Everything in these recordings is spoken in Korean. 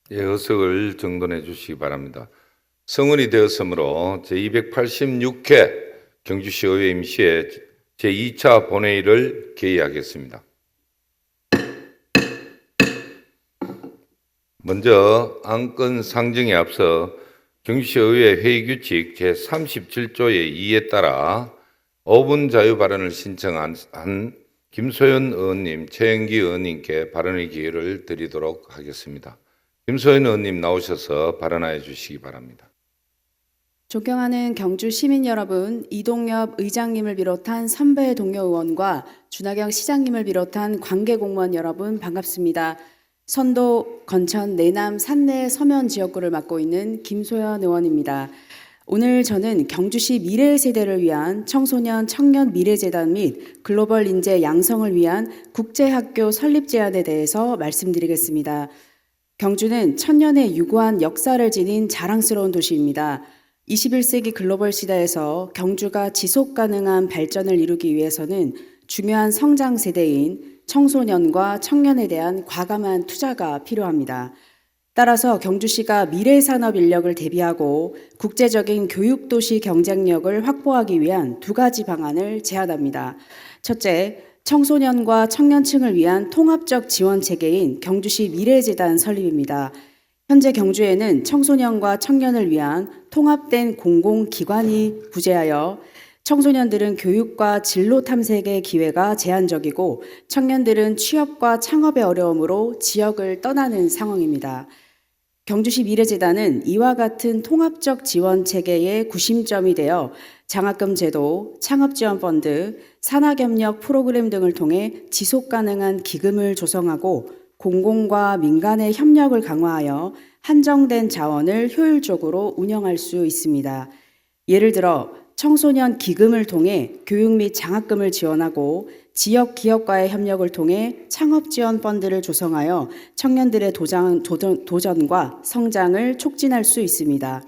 의석을 정돈해 주시기 바랍니다. 성원이 되었으므로 제286회 경주시 의회 임시회 제2차 본회의를 개의하겠습니다. 먼저 안건 상정에 앞서 경주시 의회 회의규칙 제37조의 2에 따라 5분 자유 발언을 신청한 김소연 의원님, 최영기 의원님께 발언의 기회를 드리도록 하겠습니다. 김소연 의원님 나오셔서 발언하여 주시기 바랍니다. 존경하는 경주 시민 여러분, 이동엽 의장님을 비롯한 선배 동료 의원과 준하경 시장님을 비롯한 관계 공무원 여러분 반갑습니다. 선도, 건천, 내남, 산내, 서면 지역구를 맡고 있는 김소연 의원입니다. 오늘 저는 경주시 미래 세대를 위한 청소년 청년 미래재단 및 글로벌 인재 양성을 위한 국제학교 설립 제안에 대해서 말씀드리겠습니다. 경주는 천년의 유구한 역사를 지닌 자랑스러운 도시입니다. 21세기 글로벌 시대에서 경주가 지속 가능한 발전을 이루기 위해서는 중요한 성장 세대인 청소년과 청년에 대한 과감한 투자가 필요합니다. 따라서 경주시가 미래 산업 인력을 대비하고 국제적인 교육도시 경쟁력을 확보하기 위한 두 가지 방안을 제안합니다. 첫째, 청소년과 청년층을 위한 통합적 지원 체계인 경주시 미래재단 설립입니다. 현재 경주에는 청소년과 청년을 위한 통합된 공공기관이 부재하여 청소년들은 교육과 진로 탐색의 기회가 제한적이고 청년들은 취업과 창업의 어려움으로 지역을 떠나는 상황입니다. 경주시 미래재단은 이와 같은 통합적 지원 체계의 구심점이 되어 장학금 제도, 창업지원펀드, 산학협력 프로그램 등을 통해 지속가능한 기금을 조성하고 공공과 민간의 협력을 강화하여 한정된 자원을 효율적으로 운영할 수 있습니다. 예를 들어 청소년 기금을 통해 교육 및 장학금을 지원하고 지역 기업과의 협력을 통해 창업지원 펀드를 조성하여 청년들의 도전과 성장을 촉진할 수 있습니다.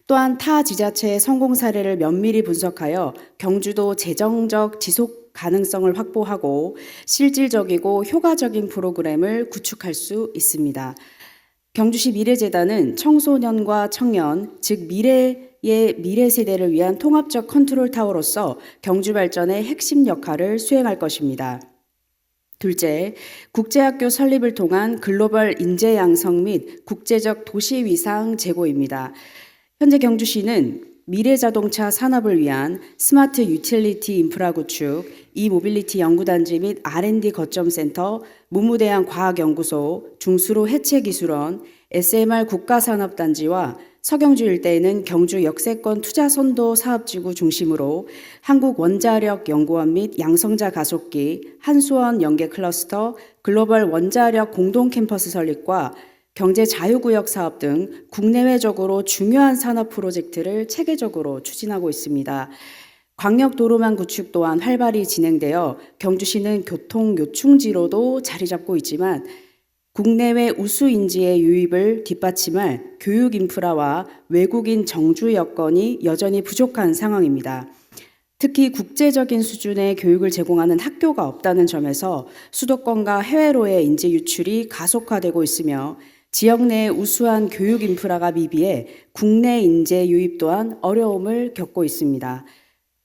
또한 타 지자체의 성공 사례를 면밀히 분석하여 경주도 재정적 지속 가능성을 확보하고 실질적이고 효과적인 프로그램을 구축할 수 있습니다. 경주시 미래재단은 청소년과 청년, 즉 미래 세대를 위한 통합적 컨트롤 타워로서 경주 발전의 핵심 역할을 수행할 것입니다. 둘째, 국제학교 설립을 통한 글로벌 인재 양성 및 국제적 도시 위상 제고입니다. 현재 경주시는 미래자동차 산업을 위한 스마트 유틸리티 인프라 구축, 이모빌리티 연구단지 및 R&D 거점센터, 문무대양 과학연구소, 중수로 해체기술원, SMR 국가산업단지와 서경주 일대에는 경주 역세권 투자선도 사업지구 중심으로 한국원자력연구원 및 양성자 가속기, 한수원 연계 클러스터, 글로벌 원자력 공동 캠퍼스 설립과 경제 자유구역 사업 등 국내외적으로 중요한 산업 프로젝트를 체계적으로 추진하고 있습니다. 광역도로망 구축 또한 활발히 진행되어 경주시는 교통 요충지로도 자리 잡고 있지만 국내외 우수 인재의 유입을 뒷받침할 교육 인프라와 외국인 정주 여건이 여전히 부족한 상황입니다. 특히 국제적인 수준의 교육을 제공하는 학교가 없다는 점에서 수도권과 해외로의 인재 유출이 가속화되고 있으며 지역 내의 우수한 교육 인프라가 미비해 국내 인재 유입 또한 어려움을 겪고 있습니다.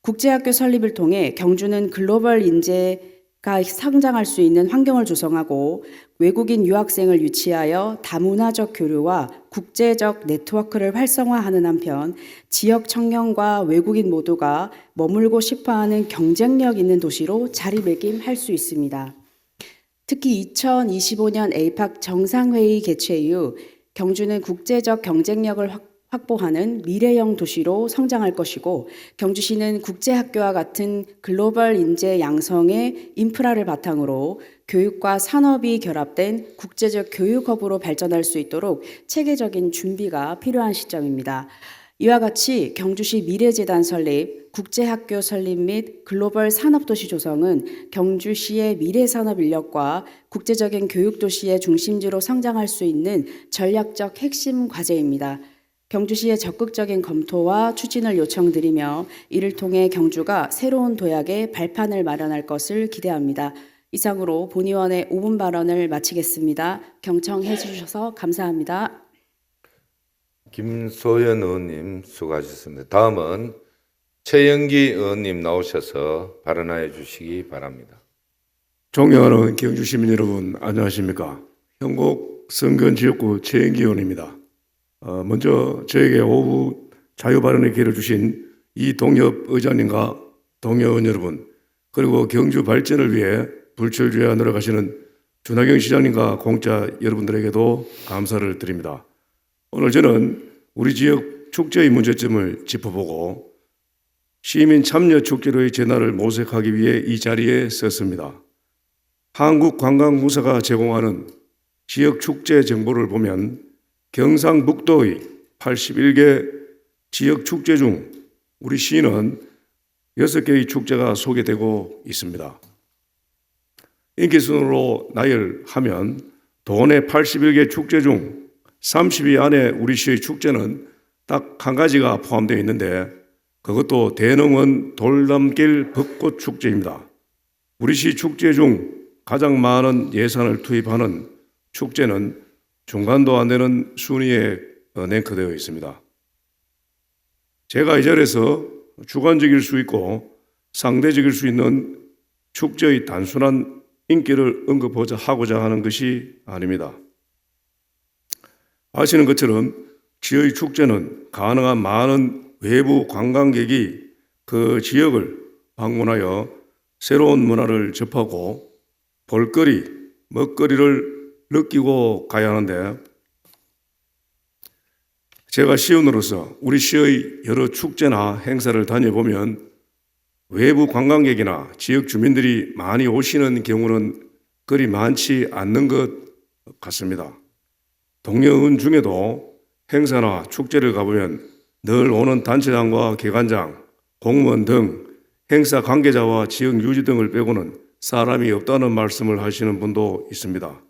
국제학교 설립을 통해 경주는 글로벌 인재가 성장할 수 있는 환경을 조성하고 외국인 유학생을 유치하여 다문화적 교류와 국제적 네트워크를 활성화하는 한편 지역 청년과 외국인 모두가 머물고 싶어하는 경쟁력 있는 도시로 자리매김할 수 있습니다. 특히 2025년 에이팍 정상회의 개최 이후 경주는 국제적 경쟁력을 확보하는 미래형 도시로 성장할 것이고 경주시는 국제학교와 같은 글로벌 인재 양성의 인프라를 바탕으로 교육과 산업이 결합된 국제적 교육허브로 발전할 수 있도록 체계적인 준비가 필요한 시점입니다. 이와 같이 경주시 미래재단 설립, 국제학교 설립 및 글로벌 산업도시 조성은 경주시의 미래산업 인력과 국제적인 교육도시의 중심지로 성장할 수 있는 전략적 핵심 과제입니다. 경주시의 적극적인 검토와 추진을 요청드리며 이를 통해 경주가 새로운 도약의 발판을 마련할 것을 기대합니다. 이상으로 본의원의 5분 발언을 마치겠습니다. 경청해 주셔서 감사합니다. 김소연 의원님 수고하셨습니다. 다음은 최영기 의원님 나오셔서 발언하여 주시기 바랍니다. 존경하는 경주 시민 여러분, 안녕하십니까? 형곡 성근 지역구 최영기 의원입니다. 먼저 저에게 오후 자유 발언의 기회를 주신 이동엽 의장님과 동료의원 여러분, 그리고 경주 발전을 위해 불철주야 노력하시는 준하경 시장님과 공짜 여러분들에게도 감사를 드립니다. 오늘 저는 우리 지역 축제의 문제점을 짚어보고 시민 참여 축제로의 전환을 모색하기 위해 이 자리에 섰습니다. 한국관광공사가 제공하는 지역 축제 정보를 보면 경상북도의 81개 지역 축제 중 우리 시는 6개의 축제가 소개되고 있습니다. 인기순으로 나열하면 도내 81개 축제 중 30위 안에 우리 시의 축제는 딱 한 가지가 포함되어 있는데 그것도 대농원 돌담길 벚꽃 축제입니다. 우리 시 축제 중 가장 많은 예산을 투입하는 축제는 중간도 안 되는 순위에 랭크되어 있습니다. 제가 이 자리에서 주관적일 수 있고 상대적일 수 있는 축제의 단순한 인기를 언급하고자 하는 것이 아닙니다. 아시는 것처럼 지역의 축제는 가능한 많은 외부 관광객이 그 지역을 방문하여 새로운 문화를 접하고 볼거리, 먹거리를 느끼고 가야 하는데 제가 시의원으로서 우리 시의 여러 축제나 행사를 다녀보면 외부 관광객이나 지역 주민들이 많이 오시는 경우는 그리 많지 않는 것 같습니다. 동료원 중에도 행사나 축제를 가보면 늘 오는 단체장과 기관장, 공무원 등 행사 관계자와 지역 유지 등을 빼고는 사람이 없다는 말씀을 하시는 분도 있습니다.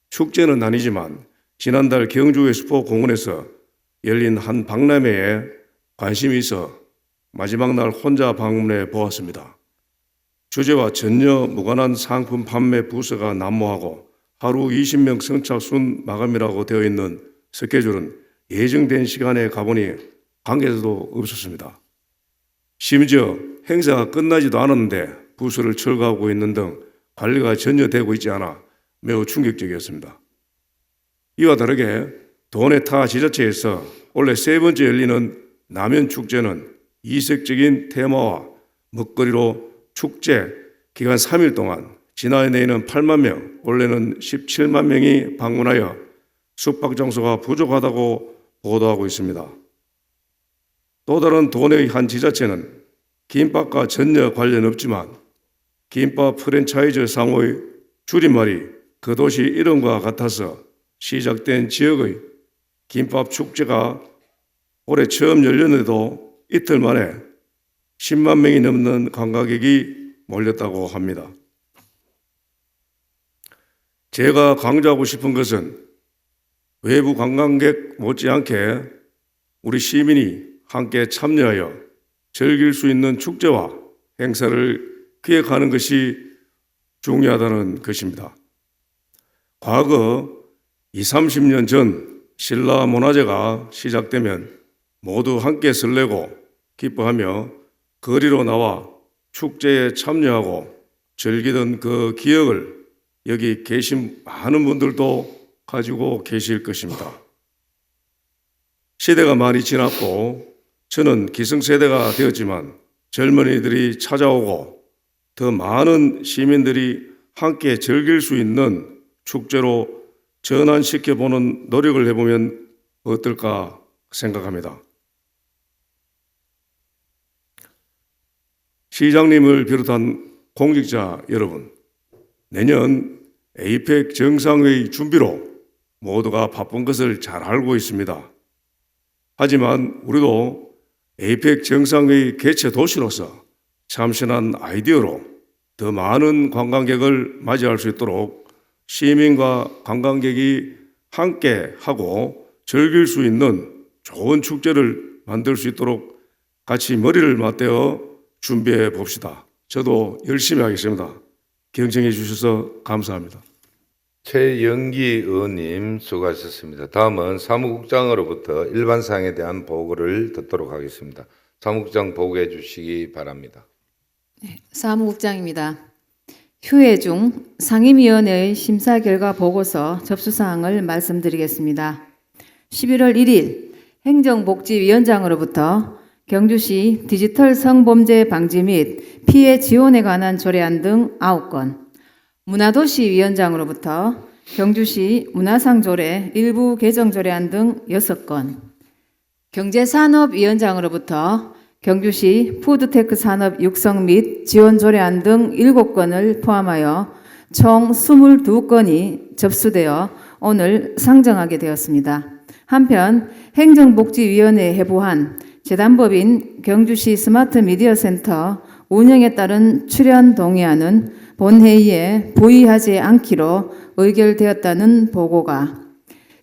축제는 아니지만 지난달 경주의 슈퍼공원에서 열린 한 박람회에 관심이 있어 마지막 날 혼자 방문해 보았습니다. 주제와 전혀 무관한 상품 판매 부서가 난무하고 하루 20명 선착순 마감이라고 되어 있는 스케줄은 예정된 시간에 가보니 관계자도 없었습니다. 심지어 행사가 끝나지도 않았는데 부서를 철거하고 있는 등 관리가 전혀 되고 있지 않아 매우 충격적이었습니다. 이와 다르게 도내 타 지자체에서 올해 3번째 열리는 남연축제는 이색적인 테마와 먹거리로 축제 기간 3일 동안 지난해에는 8만 명, 올해는 17만 명이 방문하여 숙박장소가 부족하다고 보도하고 있습니다. 또 다른 도내의 한 지자체는 김밥과 전혀 관련 없지만 김밥 프랜차이즈 상호의 줄임말이 그 도시 이름과 같아서 시작된 지역의 김밥 축제가 올해 처음 열렸는데도 이틀 만에 10만 명이 넘는 관광객이 몰렸다고 합니다. 제가 강조하고 싶은 것은 외부 관광객 못지않게 우리 시민이 함께 참여하여 즐길 수 있는 축제와 행사를 기획하는 것이 중요하다는 것입니다. 과거 20, 30년 전 신라 문화제가 시작되면 모두 함께 설레고 기뻐하며 거리로 나와 축제에 참여하고 즐기던 그 기억을 여기 계신 많은 분들도 가지고 계실 것입니다. 시대가 많이 지났고 저는 기성세대가 되었지만 젊은이들이 찾아오고 더 많은 시민들이 함께 즐길 수 있는 축제로 전환시켜보는 노력을 해보면 어떨까 생각합니다. 시장님을 비롯한 공직자 여러분, 내년 에이펙 정상회의 준비로 모두가 바쁜 것을 잘 알고 있습니다. 하지만 우리도 에이펙 정상회의 개최 도시로서 참신한 아이디어로 더 많은 관광객을 맞이할 수 있도록 시민과 관광객이 함께 하고 즐길 수 있는 좋은 축제를 만들 수 있도록 같이 머리를 맞대어 준비해 봅시다. 저도 열심히 하겠습니다. 경청해 주셔서 감사합니다. 최영기 의원님 수고하셨습니다. 다음은 사무국장으로부터 일반 사항에 대한 보고를 듣도록 하겠습니다. 사무국장 보고해 주시기 바랍니다. 사무국장입니다. 휴회 중 상임위원회의 심사 결과 보고서 접수사항을 말씀드리겠습니다. 11월 1일 행정복지위원장으로부터 경주시 디지털 성범죄 방지 및 피해 지원에 관한 조례안 등 9건, 문화도시위원장으로부터 경주시 문화상조례 일부 개정 조례안 등 6건, 경제산업위원장으로부터 경주시 푸드테크 산업 육성 및 지원 조례안 등 7건을 포함하여 총 22건이 접수되어 오늘 상정하게 되었습니다. 한편 행정복지위원회에 해부한 재단법인 경주시 스마트 미디어 센터 운영에 따른 출연 동의안은 본회의에 부의하지 않기로 의결되었다는 보고가,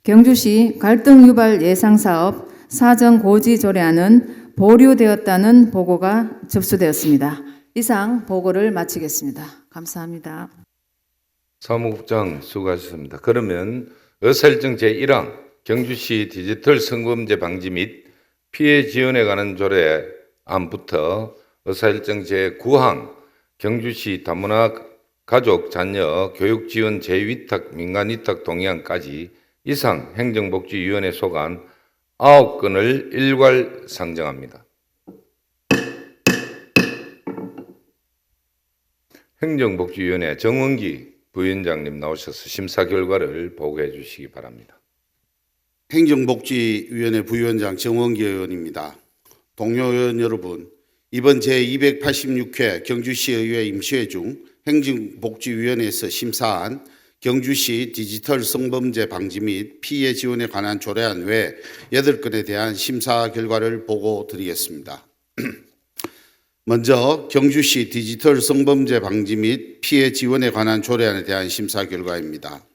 경주시 갈등 유발 예상사업 사전 고지 조례안은 보류되었다는 보고가 접수되었습니다. 이상 보고를 마치겠습니다. 감사합니다. 사무국장 수고하셨습니다. 그러면 의사일정 제1항 경주시 디지털 성범죄 방지 및 피해 지원에 관한 조례안부터 의사일정 제9항 경주시 다문화 가족 자녀 교육 지원 재위탁 민간위탁 동의안까지 이상 행정복지위원회 소관 9건을 일괄 상정합니다. 행정복지위원회 정원기 부위원장님 나오셔서 심사 결과를 보고해 주시기 바랍니다. 행정복지위원회 부위원장 정원기 의원입니다. 동료 의원 여러분, 이번 제286회 경주시의회 임시회 중 행정복지위원회에서 심사한 경주시 디지털 성범죄 방지 및 피해 지원에 관한 조례안 외 8건에 대한 심사 결과를 보고 드리겠습니다. 먼저 경주시 디지털 성범죄 방지 및 피해 지원에 관한 조례안에 대한 심사 결과입니다.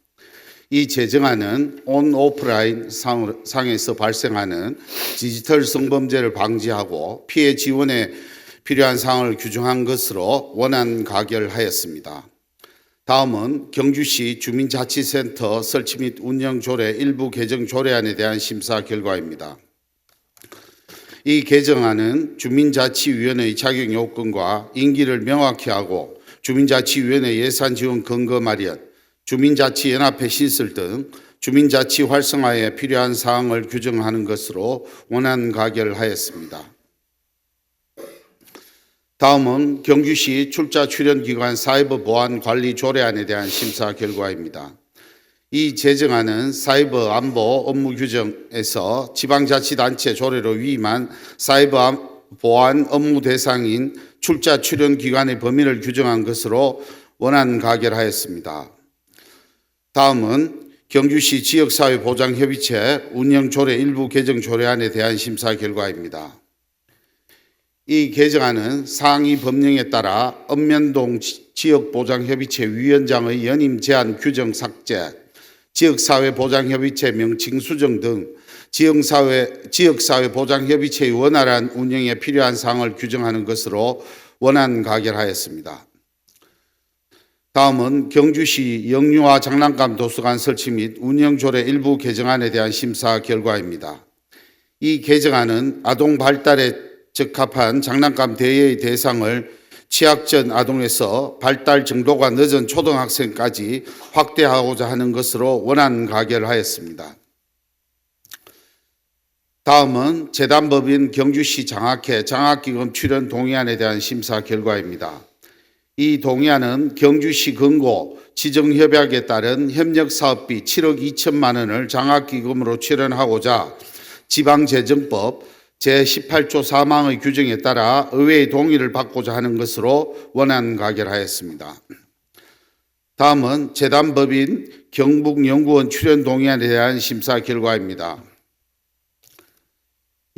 이 제정안은 온 오프라인 상에서 발생하는 디지털 성범죄를 방지하고 피해 지원에 필요한 사항을 규정한 것으로 원안 가결하였습니다. 다음은 경주시 주민자치센터 설치 및 운영 조례 일부 개정 조례안에 대한 심사 결과입니다. 이 개정안은 주민자치위원회의 자격 요건과 임기를 명확히 하고 주민자치위원회 예산 지원 근거 마련, 주민자치연합회 신설 등 주민자치 활성화에 필요한 사항을 규정하는 것으로 원안 가결하였습니다. 다음은 경주시 출자 출연기관 사이버 보안 관리 조례안에 대한 심사 결과입니다. 이 제정안은 사이버 안보 업무 규정에서 지방자치단체 조례로 위임한 사이버 보안 업무 대상인 출자 출연기관의 범위를 규정한 것으로 원안 가결하였습니다. 다음은 경주시 지역사회보장협의체 운영조례 일부 개정 조례안에 대한 심사 결과입니다. 이 개정안은 상위 법령에 따라 읍면동 지역보장협의체 위원장의 연임 제한 규정 삭제, 지역사회보장협의체 명칭 수정 등 지역사회보장협의체의 원활한 운영에 필요한 사항을 규정하는 것으로 원안 가결하였습니다. 다음은 경주시 영유아 장난감 도서관 설치 및 운영조례 일부 개정안에 대한 심사 결과입니다. 이 개정안은 아동 발달에 적합한 장난감 대여의 대상을 취약전 아동에서 발달 정도가 늦은 초등학생까지 확대하고자 하는 것으로 원안 가결하였습니다. 다음은 재단법인 경주시 장학회 장학기금 출연 동의안에 대한 심사 결과입니다. 이 동의안은 경주시 근고 지정협약에 따른 협력사업비 7억 2천만 원을 장학기금으로 출연하고자 지방재정법 제18조 4항의 규정에 따라 의회의 동의를 받고자 하는 것으로 원안 가결하였습니다. 다음은 재단법인 경북연구원 출연 동의안에 대한 심사 결과입니다.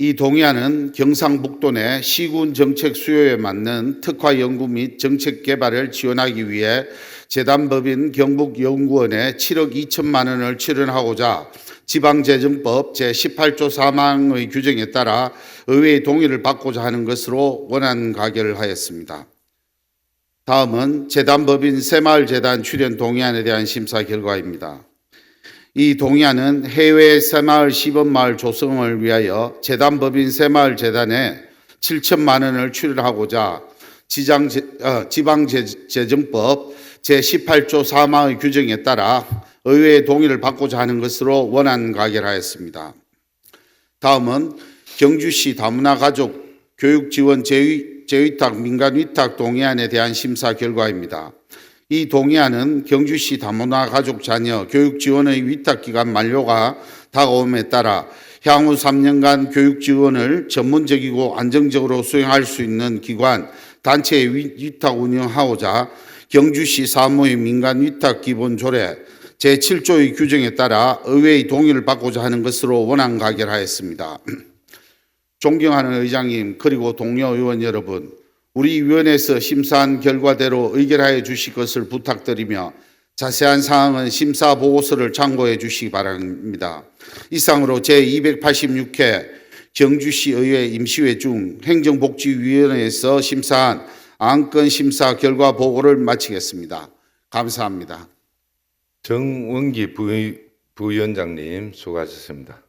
이 동의안은 경상북도 내 시군 정책 수요에 맞는 특화 연구 및 정책 개발을 지원하기 위해 재단법인 경북연구원에 7억 2천만 원을 출연하고자 지방재정법 제18조 4항의 규정에 따라 의회의 동의를 받고자 하는 것으로 원안 가결을 하였습니다. 다음은 재단법인 새마을재단 출연 동의안에 대한 심사 결과입니다. 이 동의안은 해외 새마을 시범마을 조성을 위하여 재단법인 새마을재단에 7천만 원을 출연하고자 지방재정법 제18조 3항의 규정에 따라 의회의 동의를 받고자 하는 것으로 원안 가결하였습니다. 다음은 경주시 다문화 가족 교육지원 재위탁 민간위탁 동의안에 대한 심사 결과입니다. 이 동의안은 경주시 다문화 가족 자녀 교육지원의 위탁기간 만료가 다가옴에 따라 향후 3년간 교육지원을 전문적이고 안정적으로 수행할 수 있는 기관, 단체의 위탁 운영하고자 경주시 사무의 민간위탁 기본조례 제7조의 규정에 따라 의회의 동의를 받고자 하는 것으로 원안 가결하였습니다. 존경하는 의장님 그리고 동료 의원 여러분, 우리 위원회에서 심사한 결과대로 의결하여 주실 것을 부탁드리며 자세한 사항은 심사 보고서를 참고해 주시기 바랍니다. 이상으로 제286회 경주시 의회 임시회 중 행정복지위원회에서 심사한 안건 심사 결과 보고를 마치겠습니다. 감사합니다. 정원기 부위원장님 수고하셨습니다.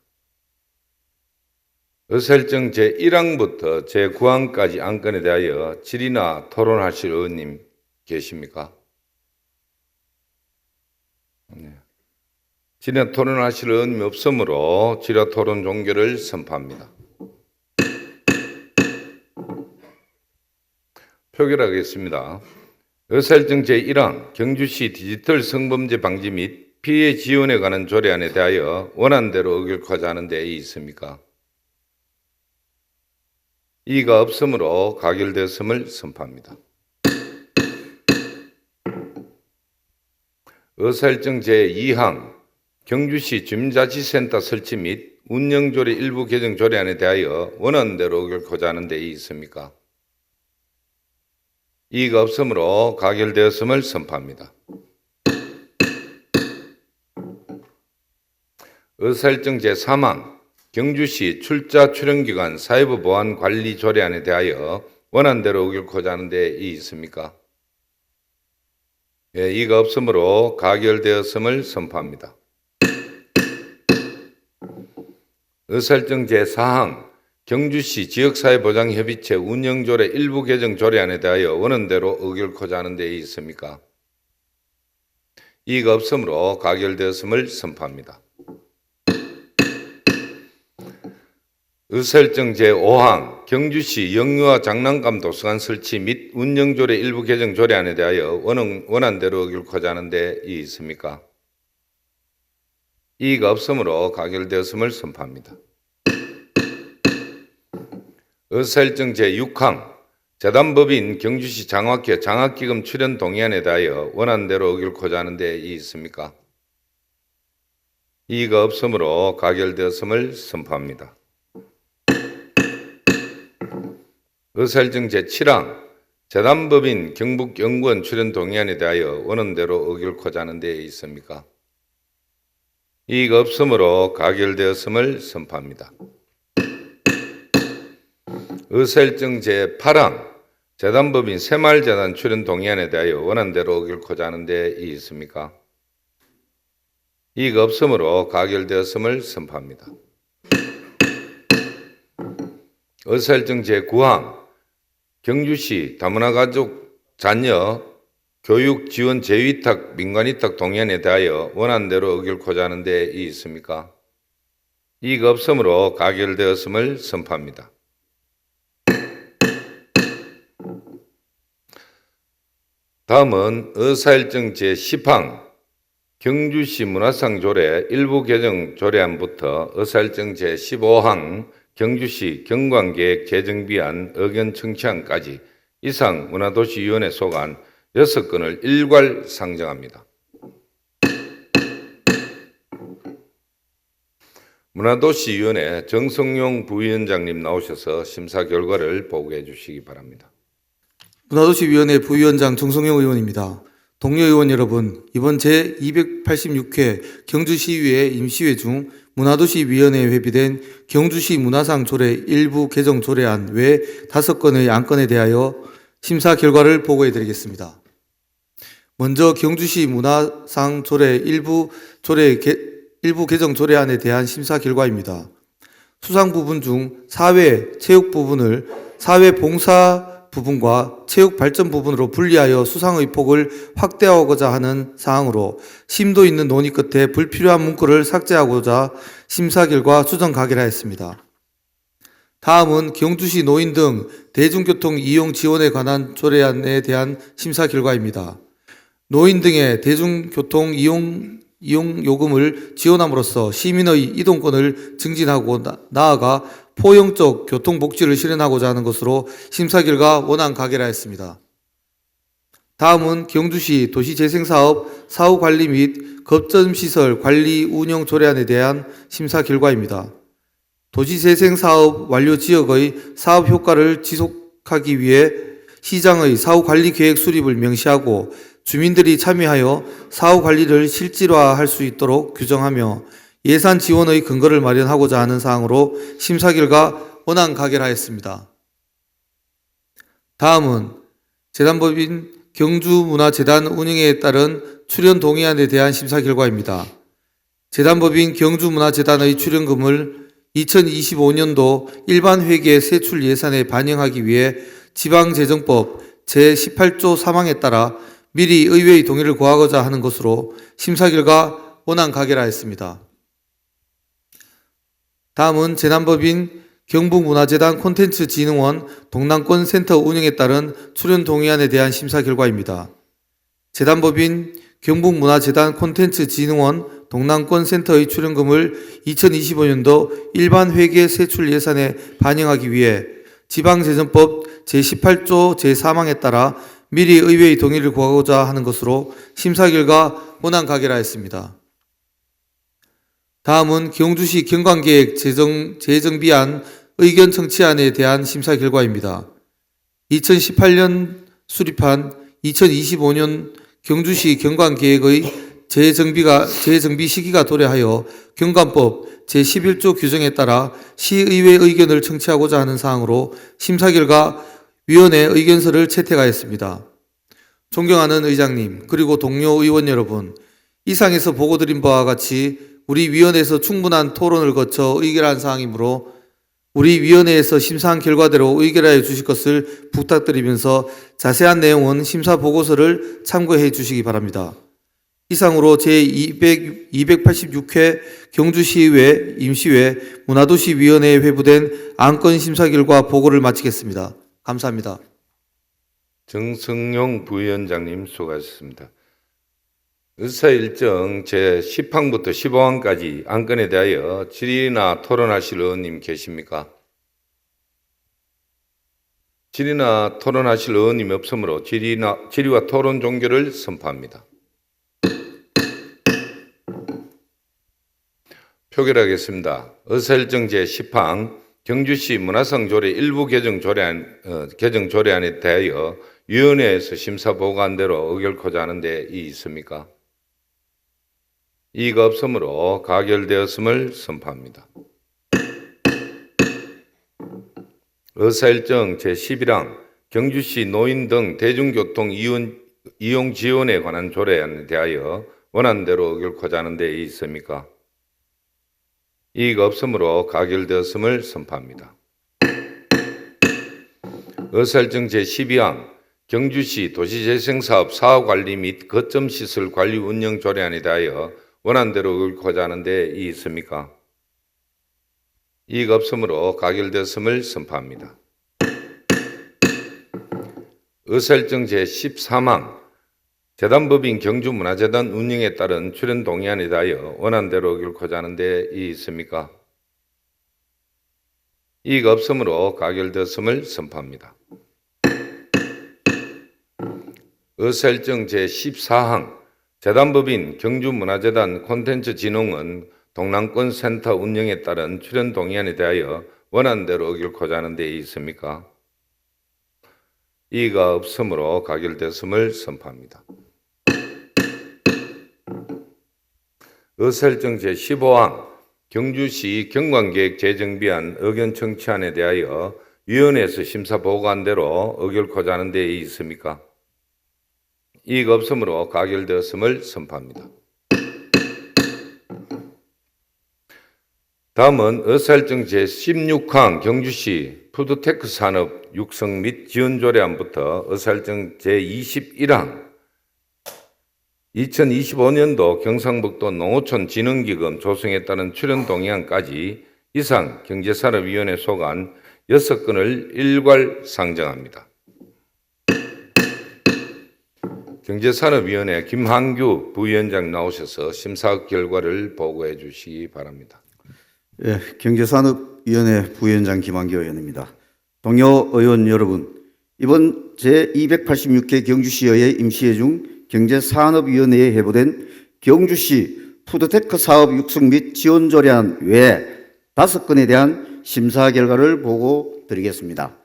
의사일정 제1항부터 제9항까지 안건에 대하여 질의나 토론하실 의원님 계십니까? 네. 질의나 토론하실 의원님이 없으므로 질의 토론 종결을 선포합니다. 표결하겠습니다. 의사일정 제1항 경주시 디지털 성범죄 방지 및 피해 지원에 관한 조례안에 대하여 원안대로 의결하고자 하는 데 있습니까? 이의가 없으므로 가결되었음을 선포합니다. 의사일정 제2항 경주시 주민자치센터 설치 및 운영조례 일부 개정 조례안에 대하여 원안대로 의결하고자 하는 데 있습니까? 이의가 없으므로 가결되었음을 선포합니다. 의사일정 제3항 경주시 출자 출연기관 사회부 보안 관리 조례안에 대하여 원안대로 의결하고자 하는 데 있습니까? 예, 이의가 없으므로 가결되었음을 선포합니다. 의사일정 제4항 경주시 지역사회보장협의체 운영조례 일부 개정 조례안에 대하여 원안대로 의결하고자 하는 데 있습니까? 이의가 없으므로 가결되었음을 선포합니다. 의사일정 제5항 경주시 영유아 장난감 도서관 설치 및 운영조례 일부 개정 조례안에 대하여 원안대로 의결하고자 하는 데 있습니까? 이의가 없으므로 가결되었음을 선포합니다. 의사일정 제6항 재단법인 경주시 장학회 장학기금 출연 동의안에 대하여 원안대로 의결하고자 하는 데 있습니까? 이의가 없으므로 가결되었음을 선포합니다. 의사일정 제7항 재단법인 경북연구원 출연 동의안에 대하여 원안대로 의결하고자 하는 데 있습니까? 이의가 없으므로 가결되었음을 선포합니다. 의사일정 제8항 재단법인 새마을재단 출연 동의안에 대하여 원안대로 의결하고자 하는 데 있습니까? 이의가 없으므로 가결되었음을 선포합니다. 의사일정 제9항 경주시 다문화 가족 자녀 교육 지원 재위탁 민간위탁 동의안에 대하여 원안대로 의결하고자 하는 데 있습니까? 이의가 없으므로 가결되었음을 선포합니다. 다음은 의사일정 제10항 경주시 문화상 조례 일부 개정 조례안부터 의사일정 제15항 경주시 경관계획 개정비안 의견 청취안까지 이상 문화도시위원회 소관 6건을 일괄 상정합니다. 문화도시위원회 정성용 부위원장님 나오셔서 심사 결과를 보고해 주시기 바랍니다. 문화도시위원회 부위원장 정성용 의원입니다. 동료 의원 여러분, 이번 제286회 경주시의회 임시회 중 문화도시위원회에 회비된 경주시 문화상 조례 일부 개정 조례안 외 5건의 안건에 대하여 심사 결과를 보고해 드리겠습니다. 먼저 경주시 문화상 조례 일부 개정 조례안에 대한 심사 결과입니다. 수상 부분 중 사회 체육 부분을 사회 봉사 부분과 체육 발전 부분으로 분리하여 수상의 폭을 확대하고자 하는 사항으로 심도 있는 논의 끝에 불필요한 문구를 삭제하고자 심사 결과 수정 가결하였습니다. 다음은 경주시 노인 등 대중교통 이용 지원에 관한 조례안에 대한 심사 결과입니다. 노인 등의 대중교통 이용 요금을 지원함으로써 시민의 이동권을 증진하고 나아가 포용적 교통복지를 실현하고자 하는 것으로 심사 결과 원안 가결하였습니다. 다음은 경주시 도시재생사업 사후관리 및 겁점시설 관리 운영 조례안에 대한 심사 결과입니다. 도시재생사업 완료 지역의 사업 효과를 지속하기 위해 시장의 사후관리계획 수립을 명시하고 주민들이 참여하여 사후관리를 실질화할 수 있도록 규정하며 예산 지원의 근거를 마련하고자 하는 사항으로 심사 결과 원안 가결하였습니다. 다음은 재단법인 경주문화재단 운영에 따른 출연 동의안에 대한 심사 결과입니다. 재단법인 경주문화재단의 출연금을 2025년도 일반회계 세출 예산에 반영하기 위해 지방재정법 제18조 3항에 따라 미리 의회의 동의를 구하고자 하는 것으로 심사 결과 원안 가결하였습니다. 다음은 재단법인 경북문화재단 콘텐츠진흥원 동남권 센터 운영에 따른 출연 동의안에 대한 심사 결과입니다. 재단법인 경북문화재단 콘텐츠진흥원 동남권 센터의 출연금을 2025년도 일반 회계 세출 예산에 반영하기 위해 지방재정법 제18조 제3항에 따라 미리 의회의 동의를 구하고자 하는 것으로 심사 결과 원안 가결하였습니다. 다음은 경주시 경관계획 재정비안 의견 청취안에 대한 심사 결과입니다. 2018년 수립한 2025년 경주시 경관계획의 재정비 시기가 도래하여 경관법 제11조 규정에 따라 시의회 의견을 청취하고자 하는 사항으로 심사 결과 위원회 의견서를 채택하였습니다. 존경하는 의장님, 그리고 동료 의원 여러분, 이상에서 보고드린 바와 같이 우리 위원회에서 충분한 토론을 거쳐 의결한 사항이므로 우리 위원회에서 심사한 결과대로 의결하여 주실 것을 부탁드리면서 자세한 내용은 심사 보고서를 참고해 주시기 바랍니다. 이상으로 제286회 경주시의회 임시회 문화도시위원회에 회부된 안건 심사 결과 보고를 마치겠습니다. 감사합니다. 정성용 부위원장님 수고하셨습니다. 의사일정 제10항부터 15항까지 안건에 대하여 질의나 토론하실 의원님 계십니까? 질의나 토론하실 의원님 없으므로 질의와 토론 종결을 선포합니다. 표결하겠습니다. 의사일정 제10항 경주시 문화상 조례 일부 개정 조례안에 대하여 위원회에서 심사 보고한 대로 의결코자 하는 데 이의 있습니까? 이의가 없으므로 가결되었음을 선포합니다. 의사일정 제11항 경주시 노인 등 대중교통 이용 지원에 관한 조례안에 대하여 원안대로 의결코자 하는 데 이의 있습니까? 이의가 없으므로 가결되었음을 선포합니다. 의사일정 제12항 경주시 도시재생사업 사후관리 및 거점시설 관리 운영 조례안에 대하여 원안대로 의결코자 하는 데 이의 있습니까? 이의가 없으므로 가결되었음을 선포합니다. 의사일정 제13항 재단법인 경주문화재단 운영에 따른 출연 동의안에 대하여 원안대로 의결코자 하는 데 이의 있습니까? 이의가 없으므로 가결되었음을 선포합니다. 의사일정 제14항 재단법인 경주문화재단 콘텐츠진흥원 동남권 센터 운영에 따른 출연 동의안에 대하여 원안대로 의결코자 하는 데 이의 있습니까? 이의가 없으므로 가결되었음을 선포합니다. 의사일정 제15항 경주시 경관계획 재정비안 의견 청취안에 대하여 위원회에서 심사 보고한 대로 의결코자 하는 데 있습니까? 이익 없으므로 가결되었음을 선포합니다. 다음은 의사일정 제16항 경주시 푸드테크 산업 육성 및 지원 조례안부터 의사일정 제21항 2025년도 경상북도 농어촌 진흥기금 조성에 따른 출연 동의안까지 이상 경제산업위원회 소관 6건을 일괄 상정합니다. 경제산업위원회 김한규 부위원장 나오셔서 심사 결과를 보고해 주시기 바랍니다. 예, 경제산업위원회 부위원장 김한규 의원입니다. 동료 의원 여러분, 이번 제286회 경주시의회 임시회 중 경제산업위원회에 회부된 경주시 푸드테크 사업 육성 및 지원 조례안 외에 5건에 대한 심사 결과를 보고 드리겠습니다.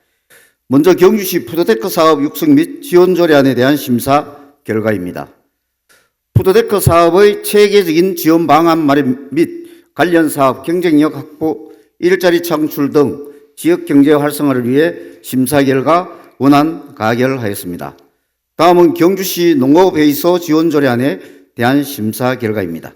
먼저 경주시 푸드테크 사업 육성 및 지원 조례안에 대한 심사 결과입니다. 푸드테크 사업의 체계적인 지원 방안 마련 및 관련 사업 경쟁력 확보, 일자리 창출 등 지역 경제 활성화를 위해 심사 결과 원안 가결하였습니다. 다음은 경주시 농업회의소 지원 조례안에 대한 심사 결과입니다.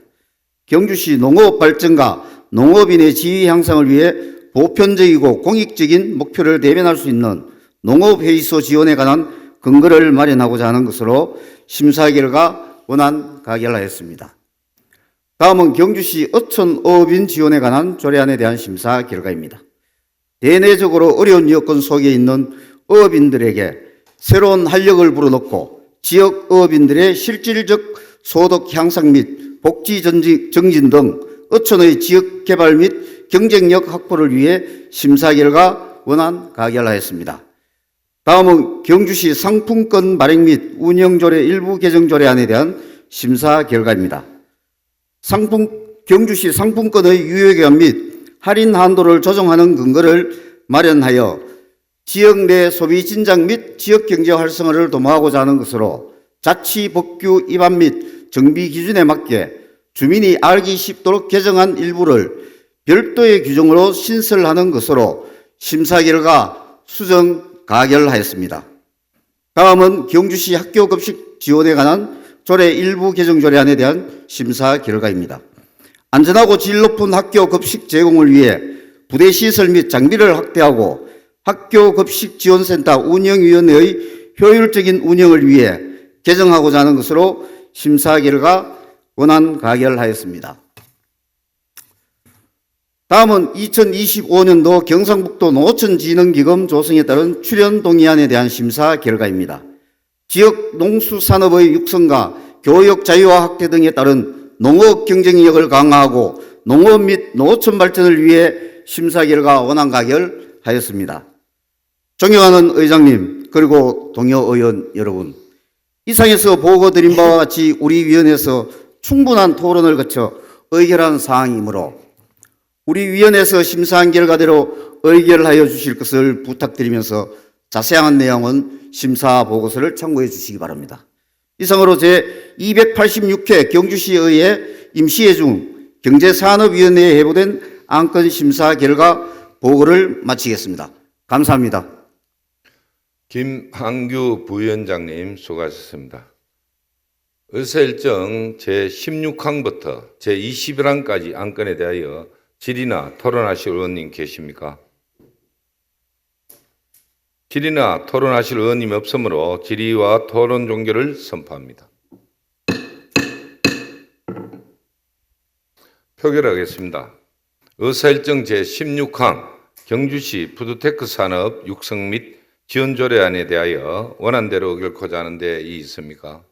경주시 농업 발전과 농업인의 지위 향상을 위해 보편적이고 공익적인 목표를 대변할 수 있는 농업회의소 지원에 관한 근거를 마련하고자 하는 것으로 심사 결과 원안 가결하였습니다. 다음은 경주시 어촌어업인 지원에 관한 조례안에 대한 심사 결과입니다. 대내적으로 어려운 여건 속에 있는 어업인들에게 새로운 활력을 불어넣고 지역 어업인들의 실질적 소득 향상 및 복지 정진 등 어촌의 지역 개발 및 경쟁력 확보를 위해 심사 결과 원안 가결하였습니다. 다음은 경주시 상품권 발행 및 운영조례 일부 개정 조례안에 대한 심사 결과입니다. 경주시 상품권의 유효기간 및 할인 한도를 조정하는 근거를 마련하여 지역 내 소비 진작 및 지역 경제 활성화를 도모하고자 하는 것으로 자치 법규 위반 및 정비 기준에 맞게 주민이 알기 쉽도록 개정한 일부를 별도의 규정으로 신설하는 것으로 심사 결과 수정 가결하였습니다. 다음은 경주시 학교급식 지원에 관한 조례 일부 개정 조례안에 대한 심사 결과입니다. 안전하고 질 높은 학교급식 제공을 위해 부대 시설 및 장비를 확대하고 학교급식지원센터 운영위원회의 효율적인 운영을 위해 개정하고자 하는 것으로 심사 결과 원안 가결하였습니다. 다음은 2025년도 경상북도 농어촌진흥기금 조성에 따른 출연 동의안에 대한 심사 결과입니다. 지역 농수산업의 육성과 교육 자유화 확대 등에 따른 농업 경쟁력을 강화하고 농업 및 농어촌 발전을 위해 심사 결과 원안 가결하였습니다. 존경하는 의장님 그리고 동료 의원 여러분, 이상에서 보고드린 바와 같이 우리 위원회에서 충분한 토론을 거쳐 의결한 사항이므로 우리 위원회에서 심사한 결과대로 의결하여 주실 것을 부탁드리면서 자세한 내용은 심사 보고서를 참고해 주시기 바랍니다. 이상으로 제286회 경주시의회 임시회 중 경제산업위원회에 회부된 안건 심사 결과 보고를 마치겠습니다. 감사합니다. 김한규 부위원장님 수고하셨습니다. 의사일정 제16항부터 제21항까지 안건에 대하여 질의나 토론하실 의원님 계십니까? 질의나 토론하실 의원님이 없으므로 질의와 토론 종결을 선포합니다. 표결하겠습니다. 의사일정 제16항 경주시 푸드테크 산업 육성 및 지원 조례안에 대하여 원안대로 의결코자 하는 데 있습니까?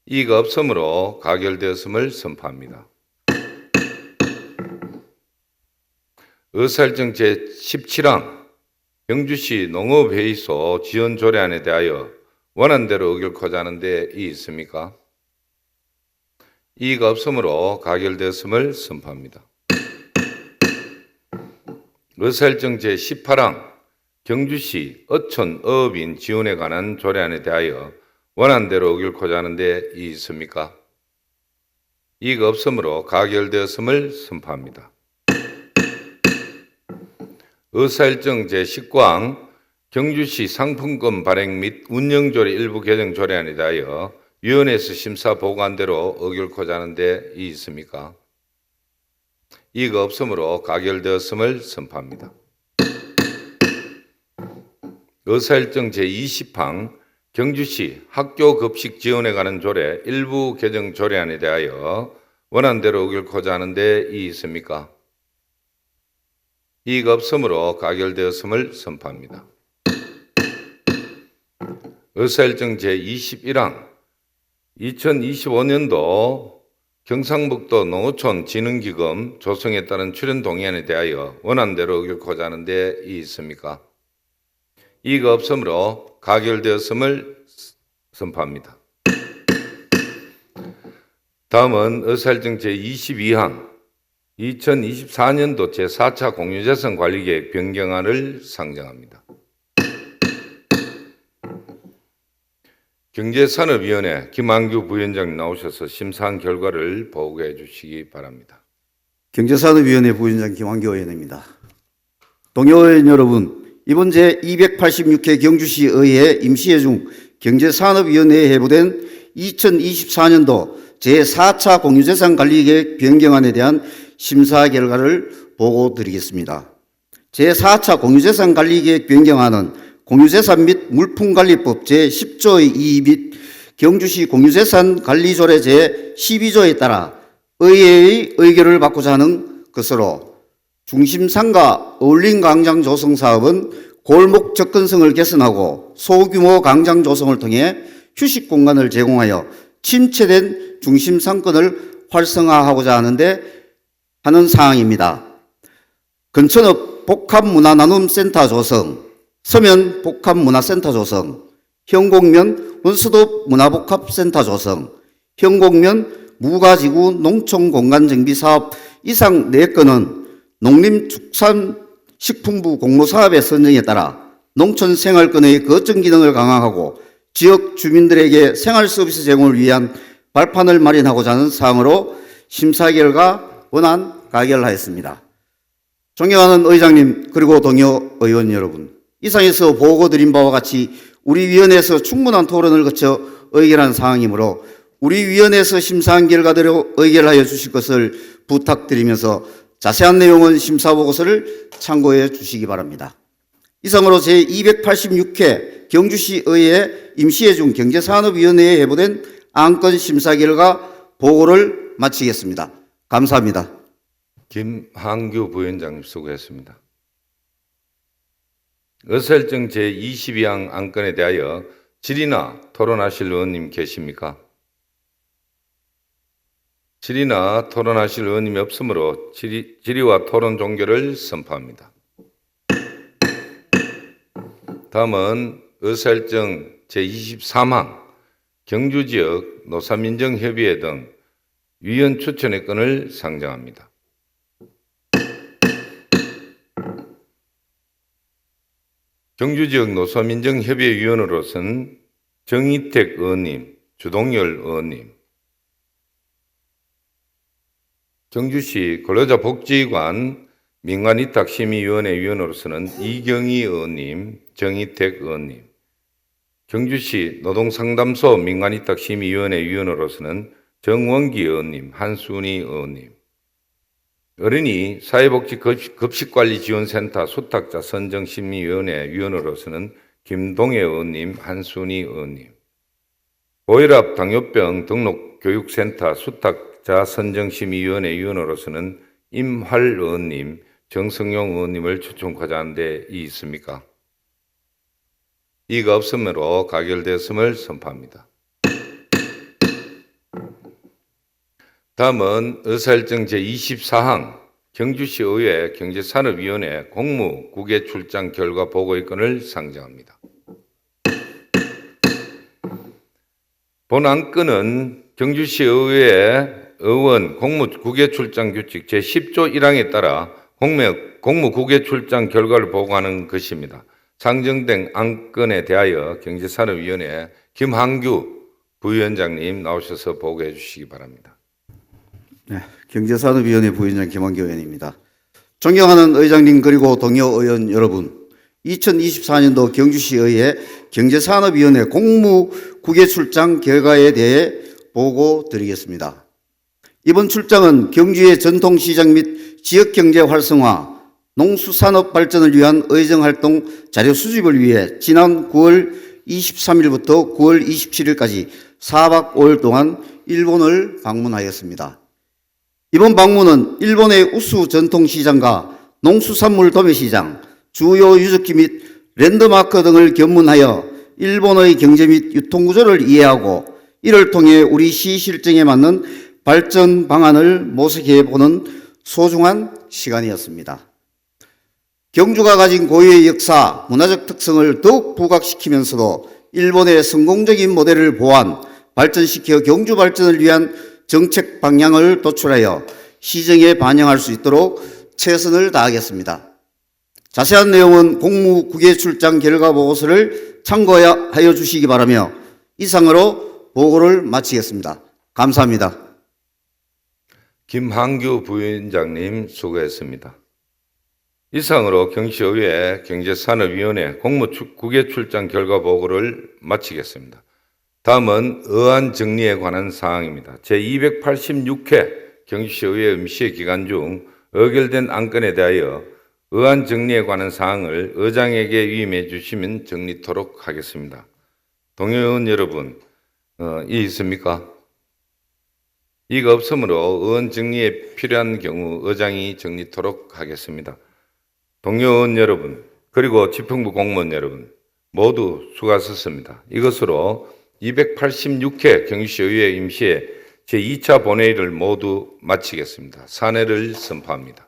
이의가 없으므로 가결되었음을 선포합니다. 의사일정 제17항 경주시 농업회의소 지원 조례안에 대하여 원안대로 의결코자 하는 데 있습니까? 이의가 없으므로 가결되었음을 선포합니다. 의사일정 제18항 경주시 어촌어업인 지원에 관한 조례안에 대하여 원안대로 의결코자 하는 데 있습니까? 이의가 없으므로 가결되었음을 선포합니다. 의사일정 제10광 경주시 상품권 발행 및 운영조례 일부 개정 조례안에 대하여 위원회에서 심사 보고한 대로 의결코자 하는데 이의 있습니까? 이의가 없으므로 가결되었음을 선포합니다. 의사일정 제20항 경주시 학교 급식 지원에 관한 조례 일부 개정 조례안에 대하여 원안대로 의결코자 하는데 이의 있습니까? 이의가 없으므로 가결되었음을 선포합니다. 의사일정 제21항 2025년도 경상북도 농어촌 진흥기금 조성에 따른 출연 동의안에 대하여 원안대로 의결코자 하는데 이의 있습니까? 이의가 없으므로 가결되었음을 선포합니다. 다음은 의사일정 제22항 2024년도 제4차 공유재산 관리계획 변경안을 상정합니다. 경제산업위원회 김한규 부위원장님 나오셔서 심사한 결과를 보고해 주시기 바랍니다. 경제산업위원회 부위원장 김한교 의원입니다. 동료 의원 여러분, 이번 제286회 경주시 의회 임시회 중 경제산업위원회에 회부된 2024년도 제4차 공유재산관리계획 변경안에 대한 심사 결과를 보고드리겠습니다. 제4차 공유재산관리계획 변경안은 공유재산 및 물품관리법 제10조의 2 및 경주시 공유재산관리조례 제12조에 따라 의회의 의결을 받고자 하는 것으로 중심상가 어울림 광장 조성 사업은 골목 접근성을 개선하고 소규모 광장 조성을 통해 휴식 공간을 제공하여 침체된 중심 상권을 활성화하고자 하는 사항입니다. 근천읍 복합문화나눔센터 조성, 서면 복합문화센터 조성, 현곡면 원수도 문화복합센터 조성, 현곡면 무가지구 농촌공간정비사업 이상 4건은 농림축산식품부 공모사업의 선정에 따라 농촌생활권의 거점 기능을 강화하고 지역 주민들에게 생활서비스 제공을 위한 발판을 마련하고자 하는 사항으로 심사 결과 원안 가결하였습니다. 존경하는 의장님 그리고 동료 의원 여러분, 이상에서 보고드린 바와 같이 우리 위원회에서 충분한 토론을 거쳐 의결한 사항이므로 우리 위원회에서 심사한 결과대로 의결하여 주실 것을 부탁드리면서 자세한 내용은 심사보고서를 참고해 주시기 바랍니다. 이상으로 제286회 경주시 의회 임시회 중 경제산업위원회에 회부된 안건 심사 결과 보고를 마치겠습니다. 감사합니다. 김한규 부위원장님 수고했습니다. 의사일정 제22항 안건에 대하여 질의나 토론하실 의원님 계십니까? 질의나 토론하실 의원님이 없으므로 질의와 토론 종결을 선포합니다. 다음은 의사일정 제23항 경주지역 노사민정협의회 등 위원 추천의 건을 상정합니다. 경주지역 노사민정협의회 위원으로서는 정희택 의원님, 주동열 의원님, 경주시 근로자복지관 민간위탁심의위원회 위원으로서는 이경희 의원님, 정희택 의원님, 경주시 노동상담소 민간위탁심의위원회 위원으로서는 정원기 의원님, 한순희 의원님, 어린이 사회복지급식관리지원센터 수탁자 선정심의위원회 위원으로서는 김동혜 의원님, 한순희 의원님, 고혈압 당뇨병 등록교육센터 수탁자 선정심의위원회 위원으로서는 임활 의원님, 정성용 의원님을 추천하고자 하는데 이의 있습니까? 이의가 없으므로 가결되었음을 선포합니다. 다음은 의사일정 제24항 경주시 의회 경제산업위원회 공무 국외 출장 결과 보고의 건을 상정합니다. 본 안건은 경주시 의회 의원 공무 국외 출장 규칙 제10조 1항에 따라 공무 국외 출장 결과를 보고하는 것입니다. 상정된 안건에 대하여 경제산업위원회 김한규 부위원장님 나오셔서 보고해 주시기 바랍니다. 네, 경제산업위원회 부위원장 김한교 의원입니다. 존경하는 의장님 그리고 동료 의원 여러분, 2024년도 경주시의회 경제산업위원회 공무국외 출장 결과에 대해 보고 드리겠습니다. 이번 출장은 경주의 전통시장 및 지역경제 활성화, 농수산업 발전을 위한 의정활동 자료 수집을 위해 지난 9월 23일부터 9월 27일까지 4박 5일 동안 일본을 방문하였습니다. 이번 방문은 일본의 우수 전통시장과 농수산물 도매시장, 주요 유적지 및 랜드마크 등을 견문하여 일본의 경제 및 유통구조를 이해하고 이를 통해 우리 시 실정에 맞는 발전 방안을 모색해 보는 소중한 시간이었습니다. 경주가 가진 고유의 역사, 문화적 특성을 더욱 부각시키면서도 일본의 성공적인 모델을 보완, 발전시켜 경주 발전을 위한 정책 방향을 도출하여 시정에 반영할 수 있도록 최선을 다하겠습니다. 자세한 내용은 공무국외 출장 결과 보고서를 참고하여 주시기 바라며 이상으로 보고를 마치겠습니다. 감사합니다. 김한규 부위원장님 수고했습니다. 이상으로 경주시의회 경제산업위원회 공무국외 출장 결과 보고를 마치겠습니다. 다음은 의안 정리에 관한 사항입니다. 제286회 경주시의회 임시 기간 중 의결된 안건에 대하여 의안 정리에 관한 사항을 의장에게 위임해 주시면 정리토록 하겠습니다. 동의원 여러분, 이 있습니까? 이가 없으므로 의원 정리에 필요한 경우 의장이 정리토록 하겠습니다. 동료원 여러분, 그리고 지평부 공무원 여러분, 모두 수고하셨습니다. 이것으로 286회 경주시의회 임시회 제2차 본회의를 모두 마치겠습니다. 산회를 선포합니다.